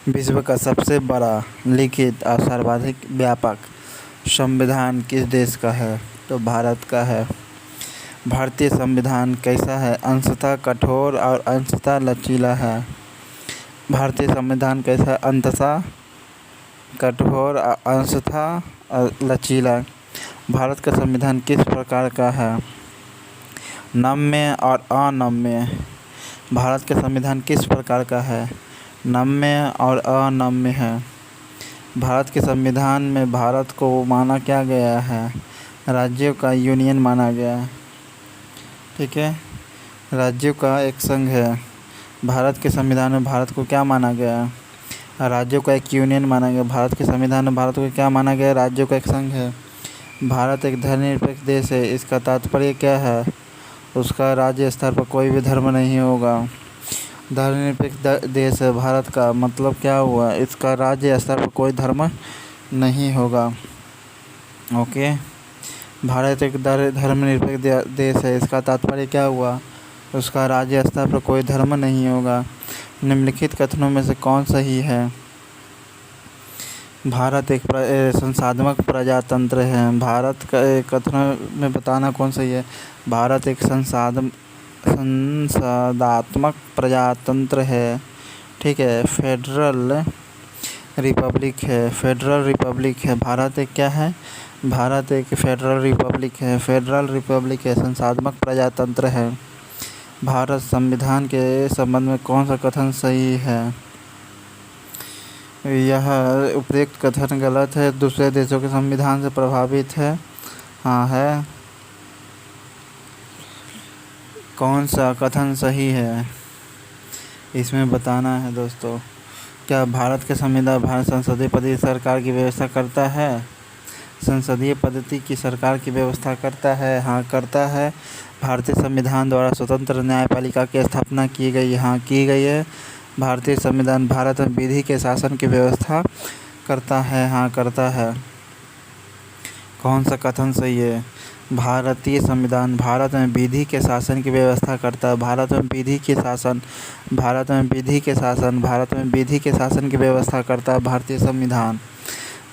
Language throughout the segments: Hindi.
विश्व का सबसे बड़ा लिखित और सर्वाधिक व्यापक संविधान किस देश का है? तो भारत का है। भारतीय संविधान कैसा है? अंशतः कठोर और अंशतः लचीला है। भारतीय संविधान कैसा है? अंशतः कठोर और अंशतः लचीला। भारत का संविधान किस प्रकार का है? नम्य और अनम्य। भारत का संविधान किस प्रकार का है? नम्य और अनम्य है। भारत के संविधान में भारत को माना क्या गया है? राज्यों का यूनियन माना गया है। ठीक है, राज्यों का एक संघ है। भारत के संविधान में भारत को क्या माना गया है? राज्यों का एक यूनियन माना गया। भारत के संविधान में भारत को क्या माना गया? राज्यों का एक संघ है। भारत एक धर्मनिरपेक्ष देश है। इसका तात्पर्य क्या है? उसका राज्य स्तर पर कोई भी धर्म नहीं होगा। धर्मनिरपेक्ष देश है भारत का मतलब क्या हुआ? इसका राज्य स्तर पर कोई धर्म नहीं होगा। ओके, भारत एक धर्मनिरपेक्ष देश है। इसका तात्पर्य क्या हुआ? उसका राज्य स्तर पर कोई धर्म नहीं होगा। निम्नलिखित कथनों में से कौन सही है? भारत एक संसाधनात्मक प्रजातंत्र है। भारत का कथनों में बताना कौन सही है? भारत एक संसाधनात्मक प्रजातंत्र है। ठीक है, फेडरल रिपब्लिक है। फेडरल रिपब्लिक है। भारत एक क्या है? भारत एक फेडरल रिपब्लिक है। फेडरल रिपब्लिक है, संसाधनात्मक प्रजातंत्र है। भारत संविधान के संबंध में कौन सा कथन सही है? यह उपयुक्त कथन गलत है। दूसरे देशों के संविधान से प्रभावित है। हाँ है। कौन सा कथन सही है इसमें बताना है दोस्तों। क्या भारत के संविधान भारत संसदीय पद्धति सरकार की व्यवस्था करता है? संसदीय पद्धति की सरकार की व्यवस्था करता है। हाँ करता है। भारतीय संविधान द्वारा स्वतंत्र न्यायपालिका की स्थापना की गई। हाँ की गई है। भारतीय संविधान भारत में विधि के शासन की व्यवस्था करता है। हाँ करता है। कौन सा कथन सही है? भारतीय संविधान भारत में विधि के शासन की व्यवस्था करता है। भारत में विधि के शासन भारत में विधि के शासन भारत में विधि के शासन की व्यवस्था करता है भारतीय संविधान।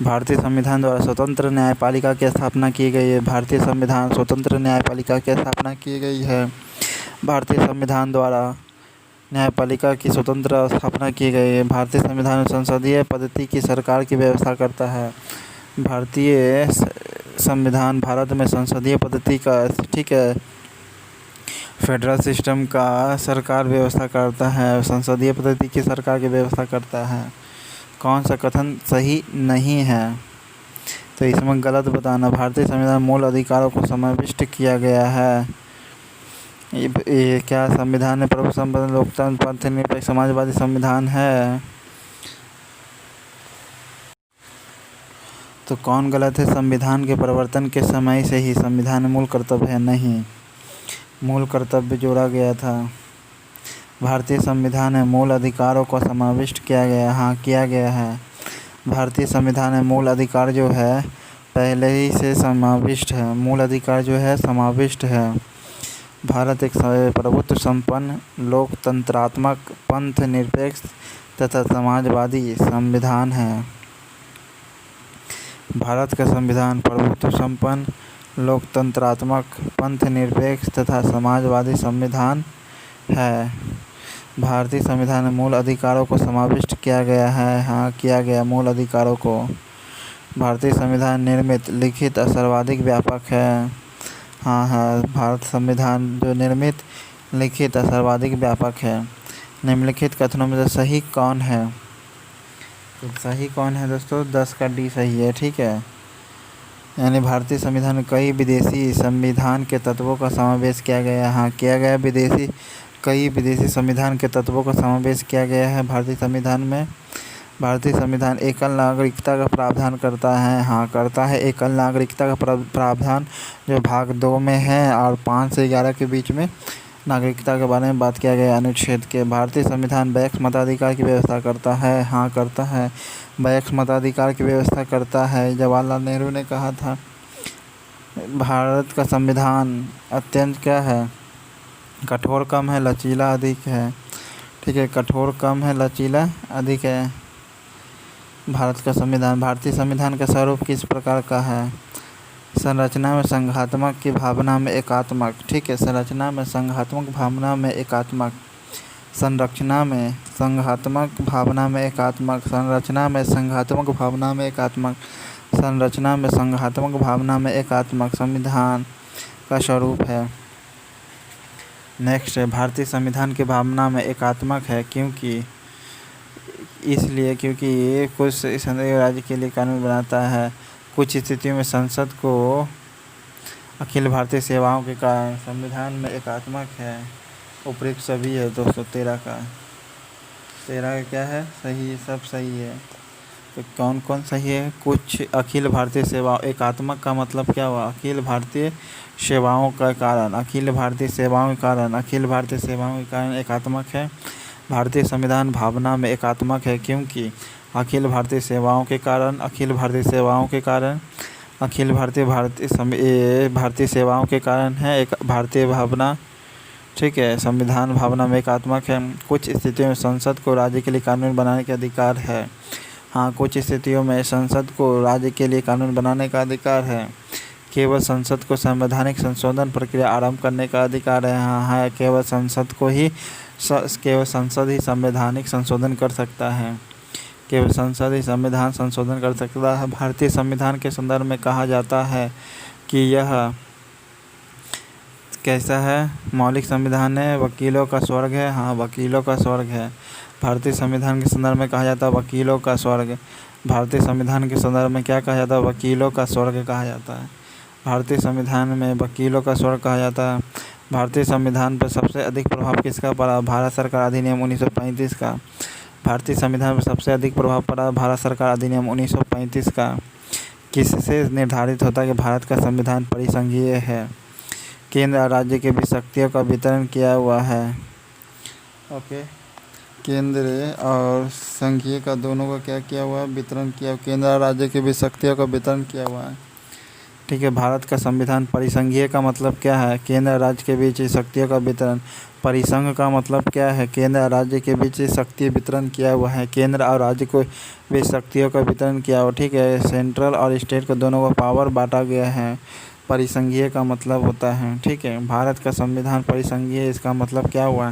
भारतीय संविधान द्वारा स्वतंत्र न्यायपालिका की स्थापना की गई है। भारतीय संविधान स्वतंत्र न्यायपालिका की स्थापना की गई है। भारतीय संविधान द्वारा न्यायपालिका की स्वतंत्र स्थापना की गई है। भारतीय संविधान में संसदीय पद्धति की सरकार की व्यवस्था करता है। भारतीय संविधान भारत में संसदीय पद्धति का ठीक है फेडरल सिस्टम का सरकार व्यवस्था करता है। संसदीय पद्धति की सरकार की व्यवस्था करता है। कौन सा कथन सही नहीं है? तो इसमें गलत बताना। भारतीय संविधान मूल अधिकारों को समाविष्ट किया गया है। ये क्या संविधान में प्रभु संपन्न लोकतंत्र पंथ निरपेक्ष समाजवादी संविधान है? तो कौन गलत है? संविधान के प्रवर्तन के समय से ही संविधान में मूल कर्तव्य है। नहीं, मूल कर्तव्य जोड़ा गया था। भारतीय संविधान में मूल अधिकारों को समाविष्ट किया गया। हाँ किया गया है। भारतीय संविधान में मूल अधिकार जो है पहले ही से समाविष्ट है। मूल अधिकार जो है समाविष्ट है। भारत एक प्रभुत्व संपन्न लोकतंत्रात्मक पंथ निरपेक्ष तथा समाजवादी संविधान है। भारत का संविधान प्रभुत्व संपन्न लोकतंत्रात्मक पंथ निरपेक्ष तथा समाजवादी संविधान है। भारतीय संविधान में मूल अधिकारों को समाविष्ट किया गया है। हाँ किया गया मूल अधिकारों को। भारतीय संविधान निर्मित लिखित और सर्वाधिक व्यापक है। हाँ हाँ, भारत संविधान जो निर्मित लिखित और सर्वाधिक व्यापक है। निम्नलिखित कथनों में से सही कौन है? तो सही कौन है दोस्तों? 10 का डी सही है। ठीक है, यानी भारतीय संविधान में कई विदेशी संविधान के तत्वों का समावेश किया गया है। हाँ किया गया। कई विदेशी संविधान के तत्वों का समावेश किया गया है भारतीय संविधान में। भारतीय संविधान एकल नागरिकता का प्रावधान करता है। हाँ करता है। एकल नागरिकता का प्रावधान जो भाग 2 में है और 5 से 11 के बीच में नागरिकता के बारे में बात किया गया अनुच्छेद के। भारतीय संविधान वैयक्तिक मताधिकार की व्यवस्था करता है। हाँ करता है। वैयक्तिक मताधिकार की व्यवस्था करता है। जवाहरलाल नेहरू ने कहा था भारत का संविधान अत्यंत क्या है? कठोर कम है, लचीला अधिक है। ठीक है, कठोर कम है, लचीला अधिक है। भारत का संविधान। भारतीय संविधान का स्वरूप किस प्रकार का है? संरचना में संघात्मक की भावना में एकात्मक। ठीक है, संरचना में संघात्मक भावना में एकात्मक। संरचना में संघात्मक भावना में एकात्मक। संरचना में संघात्मक भावना में एकात्मक। संरचना में संघात्मक भावना में एकात्मक संविधान का स्वरूप है। नेक्स्ट है, भारतीय संविधान की भावना में एकात्मक है क्योंकि ये कुछ राज्य के लिए कानून बनाता है। कुछ स्थितियों में संसद को अखिल भारतीय सेवाओं के कारण संविधान में एकात्मक है। उपयुक्त सभी है दोस्तों। 13 का क्या है? सही, सब सही है। तो कौन कौन सही है? कुछ अखिल भारतीय सेवा। एकात्मक का मतलब क्या हुआ? अखिल भारतीय सेवाओं का कारण। अखिल भारतीय सेवाओं के कारण। अखिल भारतीय सेवाओं के कारण एकात्मक है। भारतीय संविधान भावना में एकात्मक है क्योंकि अखिल भारतीय सेवाओं के कारण। अखिल भारतीय सेवाओं के कारण। अखिल भारतीय सेवाओं के कारण है एक भारतीय भावना। ठीक है, संविधान भावना में एकात्मक है। कुछ स्थितियों में संसद को राज्य के लिए कानून बनाने का अधिकार है। हाँ, कुछ स्थितियों में संसद को राज्य के लिए कानून बनाने का अधिकार है। केवल संसद को संवैधानिक संशोधन प्रक्रिया आरंभ करने का अधिकार है। हाँ है, केवल संसद ही संवैधानिक संशोधन कर सकता है। केवल संसद ही संविधान संशोधन कर सकता है। भारतीय संविधान के संदर्भ में कहा जाता है कि यह कैसा है? मौलिक संविधान है, वकीलों का स्वर्ग है। हाँ, वकीलों का स्वर्ग है। भारतीय संविधान के संदर्भ में कहा जाता है वकीलों का स्वर्ग। भारतीय संविधान के संदर्भ में क्या कहा जाता है? वकीलों का स्वर्ग कहा जाता है। भारतीय संविधान में वकीलों का स्वर्ग कहा जाता है। भारतीय संविधान पर सबसे अधिक प्रभाव किसका पड़ा? भारत सरकार अधिनियम 1935 का। भारतीय संविधान पर सबसे अधिक प्रभाव पड़ा भारत सरकार अधिनियम 1935 का। किससे निर्धारित होता है कि भारत का संविधान परिसंघीय है? केंद्र और राज्य के बीच शक्तियों का वितरण किया हुआ है। ओके, केंद्र और संघीय का दोनों का क्या किया हुआ है? वितरण किया। केंद्र और राज्य के बीच शक्तियों का वितरण किया हुआ है। ठीक है, भारत का संविधान परिसंघीय का मतलब क्या है? केंद्र और राज्य के बीच शक्तियों का वितरण। परिसंघ का मतलब क्या है? केंद्र और राज्य के बीच शक्ति वितरण किया हुआ है। केंद्र और राज्य को बीच शक्तियों का वितरण किया हुआ। ठीक है, सेंट्रल और स्टेट को दोनों का पावर बांटा गया है। परिसंघीय का मतलब होता है। ठीक है, भारत का संविधान परिसंघीय, इसका मतलब क्या हुआ?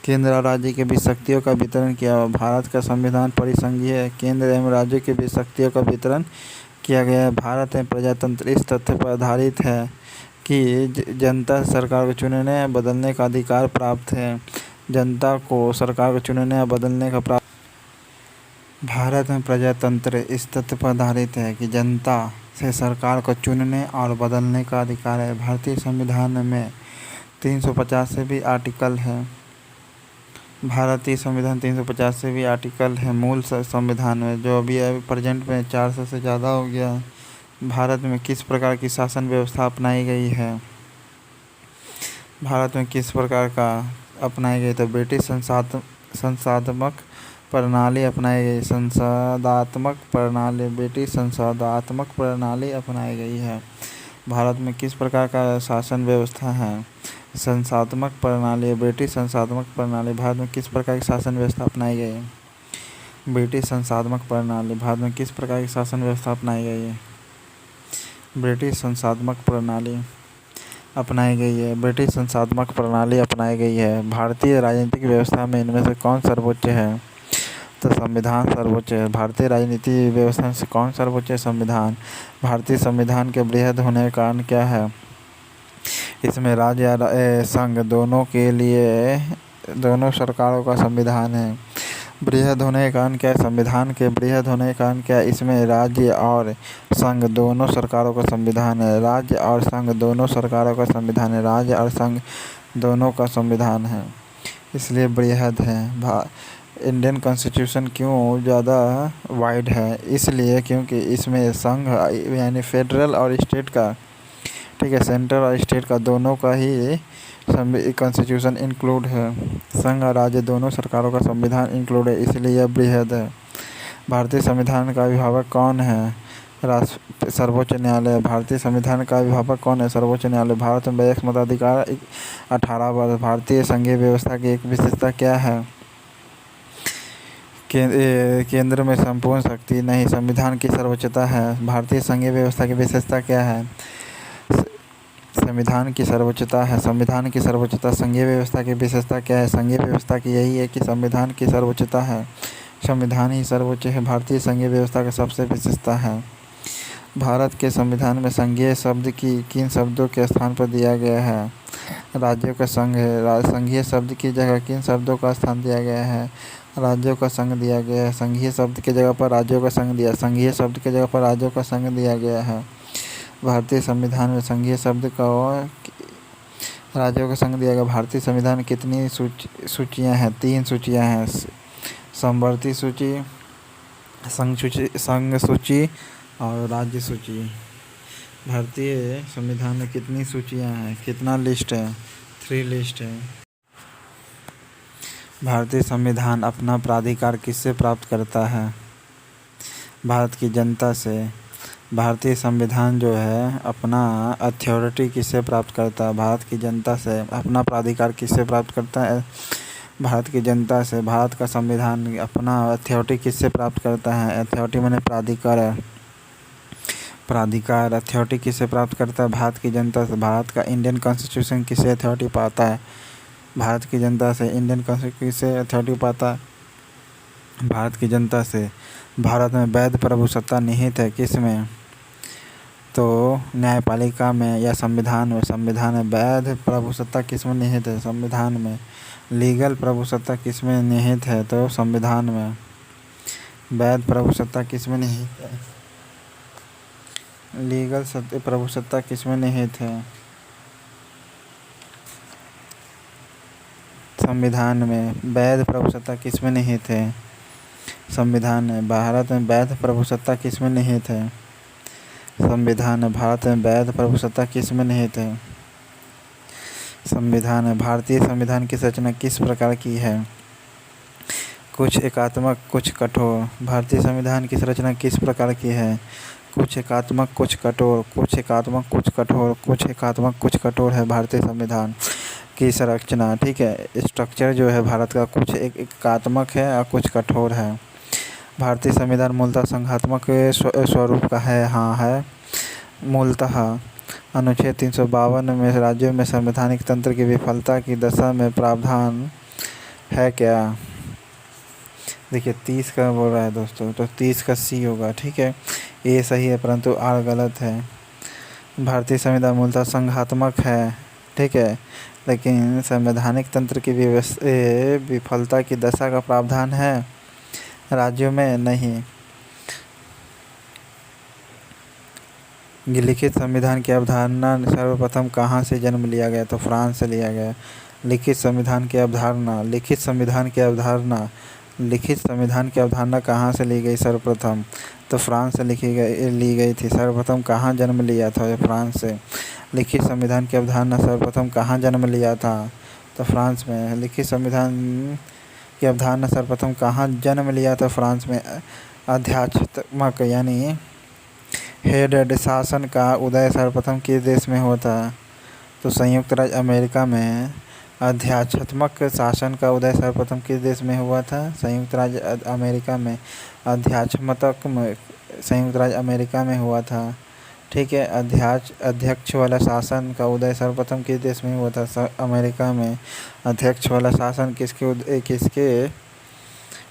केंद्र और राज्य के बीच शक्तियों का वितरण किया हुआ। भारत का संविधान परिसंघीय है, केंद्र एवं राज्य के बीच शक्तियों का वितरण किया गया है। भारत में प्रजातंत्र इस तथ्य पर आधारित है कि जनता सरकार को चुनने या बदलने का अधिकार प्राप्त है। जनता को सरकार को चुनने या बदलने का प्राप्त। भारत में प्रजातंत्र इस तथ्य पर आधारित है कि जनता से सरकार को चुनने और बदलने का अधिकार है। भारतीय संविधान में 350 से भी आर्टिकल है। भारतीय संविधान 350 से भी आर्टिकल है मूल संविधान में, जो अभी प्रेजेंट में 400 से ज़्यादा हो गया है। भारत में किस प्रकार की शासन व्यवस्था अपनाई गई है? भारत में किस प्रकार का अपनाई गई? तो ब्रिटिश संसदात्मक प्रणाली अपनाई गई। संसदात्मक प्रणाली, ब्रिटिश संसदात्मक प्रणाली अपनाई गई है। भारत में किस प्रकार का शासन व्यवस्था है? संसदात्मक प्रणाली, ब्रिटिश संसदात्मक प्रणाली। भारत में किस प्रकार की शासन व्यवस्था अपनाई गई है? ब्रिटिश संसदात्मक प्रणाली। भारत में किस प्रकार की शासन व्यवस्था अपनाई गई है? ब्रिटिश संसदात्मक प्रणाली अपनाई गई है। ब्रिटिश संसदात्मक प्रणाली अपनाई गई है। भारतीय राजनीतिक व्यवस्था में इनमें से कौन सर्वोच्च है? तो संविधान सर्वोच्च है। भारतीय राजनीतिक व्यवस्था से कौन सर्वोच्च है? संविधान। भारतीय संविधान के बृहद होने का कारण क्या है? इसमें राज्य या संघ दोनों के लिए दोनों सरकारों का संविधान है। बृहद होने के कारण क्या है? संविधान के बृहद होने के कारण क्या है? इसमें राज्य और संघ दोनों सरकारों का संविधान है। राज्य और संघ दोनों सरकारों का संविधान है। राज्य और संघ दोनों का संविधान है, इसलिए बृहद है। इंडियन कॉन्स्टिट्यूशन क्यों ज़्यादा वाइड है? इसलिए क्योंकि इसमें संघ यानी फेडरल और स्टेट का, ठीक है, सेंट्रल और स्टेट का दोनों का ही कॉन्स्टिट्यूशन इंक्लूड है। संघ और राज्य दोनों सरकारों का संविधान इंक्लूड है, इसलिए यह बृहद है। भारतीय संविधान का अभिभावक कौन है? सर्वोच्च न्यायालय। भारतीय संविधान का अभिभावक कौन है? सर्वोच्च न्यायालय। भारत में वयस्क मताधिकार 18 वर्ष। भारतीय संघीय व्यवस्था की एक विशेषता क्या है? केंद्र में संपूर्ण शक्ति नहीं, संविधान की सर्वोच्चता है। भारतीय संघीय व्यवस्था की विशेषता क्या है? संविधान की सर्वोच्चता है। संविधान की सर्वोच्चता। संघीय व्यवस्था की विशेषता क्या है? संघीय व्यवस्था की यही है कि संविधान की सर्वोच्चता है, संविधान ही सर्वोच्च है। भारतीय संघीय व्यवस्था का सबसे विशेषता है। भारत के संविधान में संघीय शब्द की किन शब्दों के स्थान पर दिया गया है? राज्यों का संघ है। संघीय शब्द की जगह किन शब्दों का स्थान दिया गया है? राज्यों का संघ दिया गया है। संघीय शब्द की जगह पर राज्यों का संघ दिया संघीय शब्द की जगह पर राज्यों का संघ दिया गया है। भारतीय संविधान में संघीय शब्द का राज्यों का संघ दिया गया। भारतीय संविधान में कितनी सूचियाँ हैं? 3 सूचियाँ हैं। समवर्ती सूची, संघ सूची और राज्य सूची। भारतीय संविधान में कितनी सूचियाँ हैं? कितना लिस्ट है? 3 लिस्ट है। भारतीय संविधान अपना प्राधिकार किससे प्राप्त करता है? भारत की जनता से। भारतीय संविधान जो है अपना अथॉरिटी किससे प्राप्त करता है? भारत की जनता से। अपना प्राधिकार किससे प्राप्त करता है? भारत की जनता से। भारत का संविधान अपना अथॉरिटी किससे प्राप्त करता है? अथॉरिटी माने प्राधिकार है। प्राधिकार अथॉरिटी किससे प्राप्त करता है? भारत की जनता से। भारत का इंडियन कॉन्स्टिट्यूशन किससे अथॉरिटी पाता है? भारत की जनता से। इंडियन कॉन्स्टिट्यूशन किससे अथॉरिटी पाता है? भारत की जनता से। भारत में वैध प्रभुसत्ता निहित है किस में? तो न्यायपालिका में या संविधान में? संविधान में। वैध प्रभुसत्ता किस में निहित है? संविधान में। लीगल प्रभुसत्ता किस में निहित है? तो संविधान में। वैध प्रभुसत्ता किस में निहित है? लीगल प्रभुसत्ता किस में निहित है? संविधान में। वैध प्रभुसत्ता किस में निहित है? संविधान में। भारत में वैध प्रभुसत्ता किस में निहित है? संविधान में। भारत में वैध प्रभुसत्ता किस में निहित है? संविधान में। भारतीय संविधान की रचना किस प्रकार की है? कुछ एकात्मक कुछ कठोर। भारतीय संविधान की रचना किस प्रकार की है? कुछ एकात्मक कुछ कठोर। कुछ एकात्मक कुछ कठोर। कुछ एकात्मक कुछ कठोर है भारतीय संविधान की संरचना। ठीक है, स्ट्रक्चर जो है भारत का कुछ एकात्मक है और कुछ कठोर है। भारतीय संविधान मूलतः संघात्मक स्वरूप का है। हाँ है मूलतः। अनुच्छेद 352 में राज्यों में संवैधानिक तंत्र की विफलता की दशा में प्रावधान है क्या? देखिए 30 का बोल रहा है दोस्तों, तो 30 का सी होगा। ठीक है, ए सही है परंतु आर गलत है। भारतीय संविधान मूलतः संघात्मक है, ठीक है, लेकिन संवैधानिक तंत्र की विफलता की दशा का प्रावधान है राज्यों में नहीं। लिखित संविधान की अवधारणा सर्वप्रथम कहाँ से जन्म लिया गया? तो फ्रांस से लिया गया। लिखित संविधान की अवधारणा कहाँ से ली गई सर्वप्रथम? तो फ्रांस से ली गई थी। सर्वप्रथम कहाँ जन्म लिया था? फ्रांस से। लिखित संविधान की अवधारणा सर्वप्रथम कहाँ जन्म लिया था? तो फ्रांस में। लिखित संविधान की अवधारणा सर्वप्रथम कहाँ जन्म लिया था? फ्रांस में। अध्यात्मक यानी हेडेड शासन का उदय सर्वप्रथम किस देश में हुआ था? तो संयुक्त राज्य अमेरिका में। अध्यात्मक शासन का उदय सर्वप्रथम किस देश में हुआ था? संयुक्त राज्य अमेरिका में। संयुक्त राज्य अमेरिका में हुआ था। ठीक है, अध्यक्ष वाला शासन का उदय सर्वप्रथम किस देश में हुआ था? अमेरिका में। अध्यक्ष वाला शासन किसके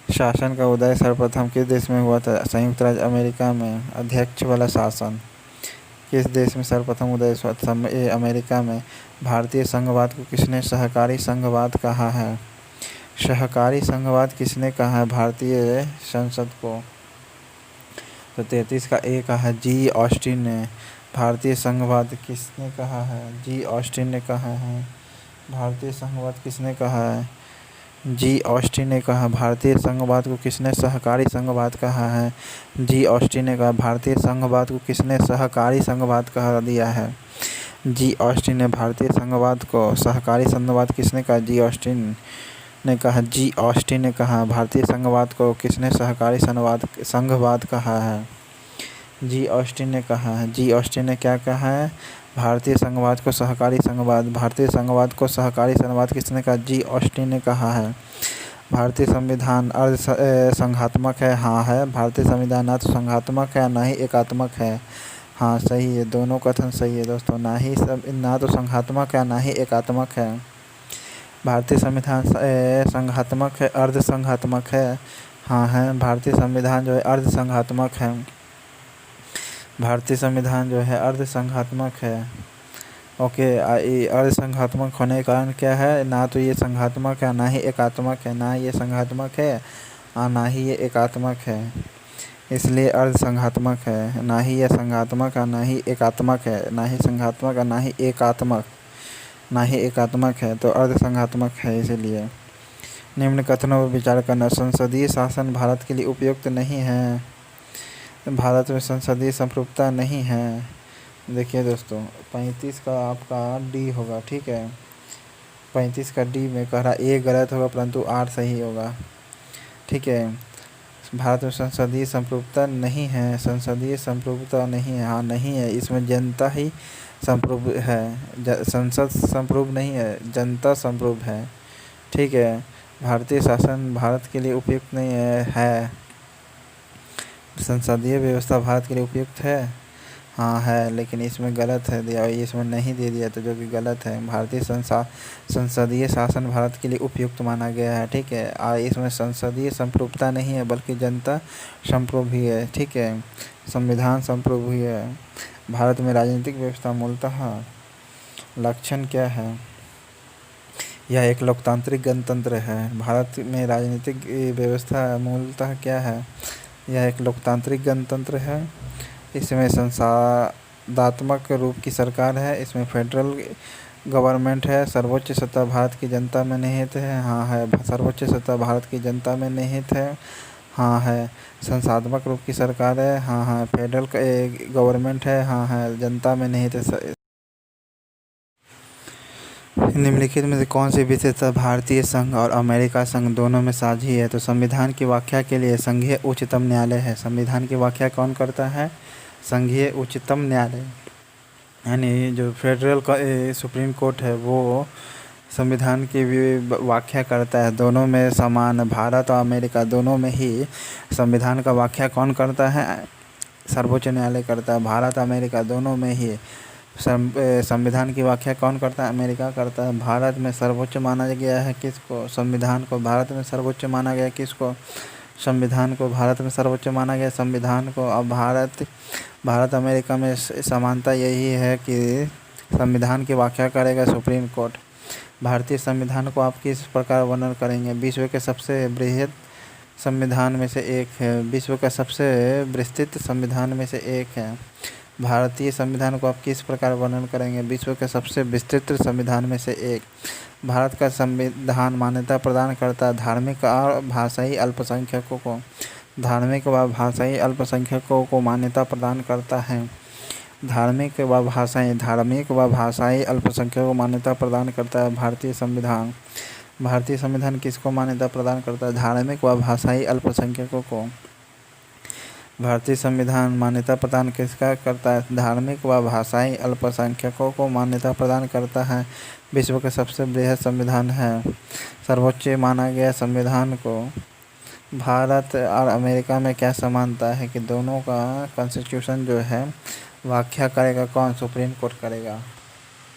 शासन का उदय सर्वप्रथम किस देश में हुआ था? संयुक्त राज्य अमेरिका में। अध्यक्ष वाला शासन किस देश में सर्वप्रथम उदय हुआ? अमेरिका में। भारतीय संघवाद को किसने सहकारी संघवाद कहा है? सहकारी संघवाद किसने कहा है भारतीय संसद को? तो 33 का ए कहा जी ऑस्टिन ने। भारतीय संघवाद किसने कहा है? जी ऑस्टिन ने कहा है। भारतीय संघवाद किसने कहा है? जी ऑस्टिन ने कहा। भारतीय संघवाद को किसने सहकारी संघवाद कहा है? जी ऑस्टिन ने कहा। भारतीय संघवाद को किसने सहकारी संघवाद कहा दिया है? जी ऑस्टिन ने। भारतीय संघवाद को सहकारी संघवाद किसने कहा? जी ऑस्टिन ने कहा। जी ऑस्टिन ने कहा। भारतीय संघवाद को किसने सहकारी संघवाद कहा है? जी ऑस्टिन ने कहा है। जी ऑस्टिन ने क्या कहा है? भारतीय संघवाद को सहकारी संघवाद। भारतीय संघवाद को सहकारी संघवाद किसने कहा? जी ऑस्टिन ने कहा है। भारतीय संविधान संघात्मक है? हाँ है। भारतीय संविधान ना तो संघात्मक है ना ही एकात्मक है। हाँ सही है, दोनों कथन सही है दोस्तों। ना तो संघात्मक है ना ही एकात्मक है। भारतीय संविधान संघात्मक है, अर्ध संघात्मक है? हाँ है। भारतीय संविधान जो है अर्ध संघात्मक है। भारतीय संविधान जो है अर्ध संघात्मक है। ओके, ये अर्ध संघात्मक होने का कारण क्या है? ना तो ये संघात्मक है ना ही एकात्मक है। ना ये संघात्मक है और ना ही ये एकात्मक है, इसलिए अर्ध संघात्मक है। ना ही ये संघात्मक और ना ही एकात्मक है। ना ही संघात्मक और ना ही एकात्मक है, तो अर्ध संघात्मक है इसीलिए। निम्न कथनों पर विचार करना। संसदीय शासन भारत के लिए उपयुक्त नहीं है। भारत में संसदीय संप्रभुता नहीं है। देखिए दोस्तों, 35 का आपका डी होगा, ठीक है। 35 का डी में कह रहा ए गलत होगा परंतु आर सही होगा, ठीक है। भारत में संसदीय संप्रभुता नहीं है। संसदीय संप्रभुता नहीं है, हाँ नहीं है। इसमें जनता ही संप्रभु है, संसद संप्रभु नहीं है, जनता संप्रभु है, ठीक है। भारतीय शासन भारत के लिए उपयुक्त नहीं है। संसदीय व्यवस्था भारत के लिए उपयुक्त है, हाँ है, लेकिन इसमें गलत है दिया, इसमें नहीं दे दिया, तो जो कि गलत है। भारतीय संसदीय शासन भारत के लिए उपयुक्त माना गया है, ठीक है। और इसमें संसदीय संप्रभुता नहीं है बल्कि जनता संप्रभु ही है, ठीक है। संविधान संप्रभु ही है। भारत में राजनीतिक व्यवस्था मूलतः लक्षण क्या है? यह एक लोकतांत्रिक गणतंत्र है। भारत में राजनीतिक व्यवस्था मूलतः क्या है? यह एक लोकतांत्रिक गणतंत्र है। इसमें संसदात्मक रूप की सरकार है। इसमें फेडरल गवर्नमेंट है। सर्वोच्च सत्ता भारत की जनता में निहित है, हाँ है। सर्वोच्च सत्ता भारत की जनता में निहित है, हाँ है। संसदात्मक रूप की सरकार है, हाँ है। फेडरल गवर्नमेंट है, हाँ है, जनता में निहित है। निम्नलिखित में से कौन सी विशेषता भारतीय संघ और अमेरिका संघ दोनों में साझी है? तो संविधान की व्याख्या के लिए संघीय उच्चतम न्यायालय है। संविधान की व्याख्या कौन करता है? संघीय उच्चतम न्यायालय, यानी जो फेडरल का सुप्रीम कोर्ट है वो संविधान की व्याख्या करता है। दोनों में समान, भारत और अमेरिका दोनों में ही संविधान का व्याख्या कौन करता है? सर्वोच्च न्यायालय करता है। भारत अमेरिका दोनों में ही संविधान की व्याख्या कौन करता है? अमेरिका करता है। भारत में सर्वोच्च माना गया है किसको? संविधान को। भारत में सर्वोच्च माना गया किसको? संविधान को। भारत में सर्वोच्च माना गया संविधान को। अब भारत अमेरिका में समानता यही है कि संविधान की व्याख्या करेगा सुप्रीम कोर्ट। भारतीय संविधान को आप किस प्रकार वर्णन करेंगे? विश्व के सबसे बृहद संविधान में से एक है, विश्व का सबसे विस्तृत संविधान में से एक है। भारतीय संविधान को आप किस प्रकार वर्णन करेंगे? विश्व के सबसे विस्तृत संविधान में से एक। भारत का संविधान मान्यता प्रदान करता है धार्मिक और भाषाई अल्पसंख्यकों को। धार्मिक व भाषाई अल्पसंख्यकों को मान्यता प्रदान करता है। धार्मिक व भाषाई अल्पसंख्यकों को मान्यता प्रदान करता है भारतीय संविधान। भारतीय संविधान किसको मान्यता प्रदान करता है? धार्मिक व भाषाई अल्पसंख्यकों को। भारतीय संविधान मान्यता प्रदान किसका करता है? धार्मिक व भाषाई अल्पसंख्यकों को मान्यता प्रदान करता है। विश्व का सबसे बृहद संविधान है, सर्वोच्च माना गया संविधान को। भारत और अमेरिका में क्या समानता है कि दोनों का कॉन्स्टिट्यूशन जो है व्याख्या करेगा कौन? सुप्रीम कोर्ट करेगा।